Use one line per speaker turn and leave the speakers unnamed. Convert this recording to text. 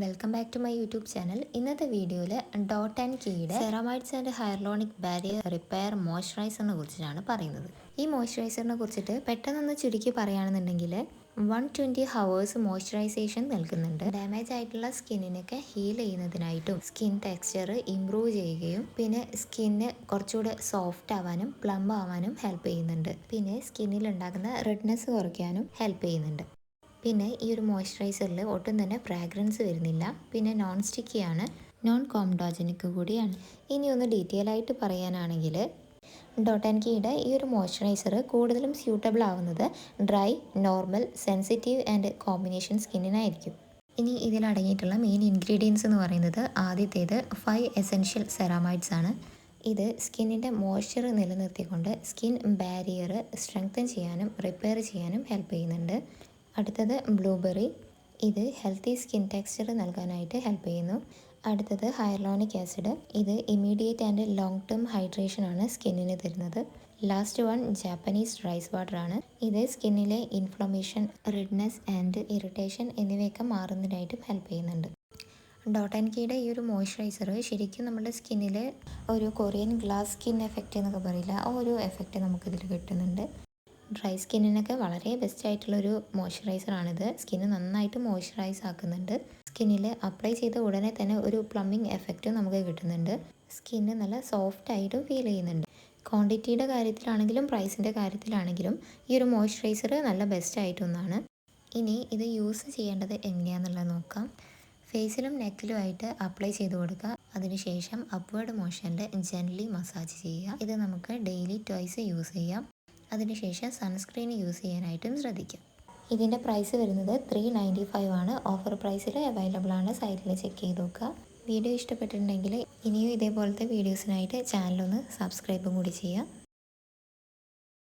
Welcome back to my YouTube channel. ഇന്നത്തെ വീഡിയോയിൽ dot and കീയുടെ ceramides and hyaluronic barrier repair മോയ്സ്ചറൈസറിനെ കുറിച്ചാണ് പറയുന്നത്. ഈ മോയ്സ്ചറൈസറിനെ കുറിച്ചിട്ട് പെട്ടെന്നൊന്ന് ചുരുക്കി പറയുകയാണെന്നുണ്ടെങ്കിൽ 120 ഹവേഴ്സ് മോയ്സ്ചറൈസേഷൻ നൽകുന്നുണ്ട്. ഡാമേജ് ആയിട്ടുള്ള സ്കിന്നിനൊക്കെ ഹീൽ ചെയ്യുന്നതിനായിട്ടും സ്കിൻ ടെക്സ്ചർ ഇംപ്രൂവ് ചെയ്യുകയും പിന്നെ സ്കിന്ന് കുറച്ചുകൂടെ സോഫ്റ്റ് ആവാനും പ്ലംബ് ആവാനും ഹെൽപ്പ് ചെയ്യുന്നുണ്ട്. പിന്നെ സ്കിന്നിൽ ഉണ്ടാകുന്ന റെഡ്നെസ് കുറയ്ക്കാനും ഹെൽപ്പ് ചെയ്യുന്നുണ്ട്. പിന്നെ ഈ ഒരു മോയ്സ്ചറൈസറിൽ ഒട്ടും തന്നെ ഫ്രാഗ്രൻസ് വരുന്നില്ല. പിന്നെ നോൺ സ്റ്റിക്കിയാണ്, നോൺ കോംഡോജനിക് കൂടിയാണ്. ഇനി ഒന്ന് ഡീറ്റെയിൽ ആയിട്ട് പറയാനാണെങ്കിൽ ഡോട്ട് ആൻഡ് കീയുടെ ഈ ഒരു മോയ്സ്ചറൈസർ കൂടുതലും സ്യൂട്ടബിൾ ആവുന്നത് dry, normal, sensitive and combination സ്കിന്നിനായിരിക്കും. ഇനി ഇതിലടങ്ങിയിട്ടുള്ള മെയിൻ ഇൻഗ്രീഡിയൻസ് എന്ന് പറയുന്നത് ആദ്യത്തേത് 5 എസെൻഷ്യൽ സെറാമൈഡ്സ് ആണ്. ഇത് സ്കിന്നിൻ്റെ മോയ്സ്ചർ നിലനിർത്തിക്കൊണ്ട് സ്കിൻ ബാരിയർ സ്ട്രെങ്തൻ ചെയ്യാനും റിപ്പയർ ചെയ്യാനും ഹെൽപ്പ് ചെയ്യുന്നുണ്ട്. അടുത്തത് ബ്ലൂബെറി, ഇത് ഹെൽത്തി സ്കിൻ ടെക്സ്ചർ നൽകാനായിട്ട് ഹെൽപ്പ് ചെയ്യുന്നു. അടുത്തത് ഹൈറലോണിക് ആസിഡ്, ഇത് immediate and long term hydration ആണ് സ്കിന്നിന് തരുന്നത്. Last one Japanese rice water ആണ്. ഇത് സ്കിന്നിലെ ഇൻഫ്ലമേഷൻ, റെഡ്നെസ് ആൻഡ് ഇറിറ്റേഷൻ എന്നിവയൊക്കെ മാറുന്നതിനായിട്ടും ഹെൽപ്പ് ചെയ്യുന്നുണ്ട്. ഡോട്ട് ആൻഡ് കീയുടെ ഈ ഒരു മോയ്സ്ചറൈസർ ശരിക്കും നമ്മുടെ സ്കിന്നിൽ ഒരു കൊറിയൻ ഗ്ലാസ് സ്കിൻ എഫക്റ്റ് എന്നൊക്കെ പറയില്ല, ആ ഒരു എഫക്റ്റ് നമുക്കിതിൽ കിട്ടുന്നുണ്ട്. ഡ്രൈ സ്കിന്നിനൊക്കെ വളരെ ബെസ്റ്റ് ആയിട്ടുള്ളൊരു മോയ്സ്ചറൈസറാണിത്. സ്കിന്ന് നന്നായിട്ട് മോയ്സ്ചറൈസ് ആക്കുന്നുണ്ട്. സ്കിന്നിൽ അപ്ലൈ ചെയ്ത ഉടനെ തന്നെ ഒരു പ്ലമ്മിങ് എഫക്റ്റും നമുക്ക് കിട്ടുന്നുണ്ട്. സ്കിന്ന് നല്ല സോഫ്റ്റ് ആയിട്ടും ഫീൽ ചെയ്യുന്നുണ്ട്. ക്വാണ്ടിറ്റിയുടെ കാര്യത്തിലാണെങ്കിലും പ്രൈസിൻ്റെ കാര്യത്തിലാണെങ്കിലും ഈ ഒരു മോയ്സ്ചറൈസർ നല്ല ബെസ്റ്റ് ആയിട്ടൊന്നാണ്. ഇനി ഇത് യൂസ് ചെയ്യേണ്ടത് എങ്ങനെയാണെന്നുള്ളത് നോക്കാം. ഫേസിലും നെക്കിലുമായിട്ട് അപ്ലൈ ചെയ്ത് കൊടുക്കുക. അതിനുശേഷം അപ്വേർഡ് മോഷനിൽ ജെന്റ്ലി മസാജ് ചെയ്യുക. ഇത് നമുക്ക് ഡെയിലി ട്വൈസ് യൂസ് ചെയ്യാം. അതിനുശേഷം സൺസ്ക്രീൻ യൂസ് ചെയ്യാനായിട്ടും ശ്രദ്ധിക്കാം. ഇതിൻ്റെ പ്രൈസ് വരുന്നത് 395 ആണ്. ഓഫർ പ്രൈസിൽ അവൈലബിൾ ആണ്. സൈറ്റിൽ ചെക്ക് ചെയ്ത് നോക്കുക. വീഡിയോ ഇഷ്ടപ്പെട്ടിട്ടുണ്ടെങ്കിൽ ഇനിയും ഇതേപോലത്തെ വീഡിയോസിനായിട്ട് ചാനലൊന്ന് സബ്സ്ക്രൈബും കൂടി ചെയ്യുക.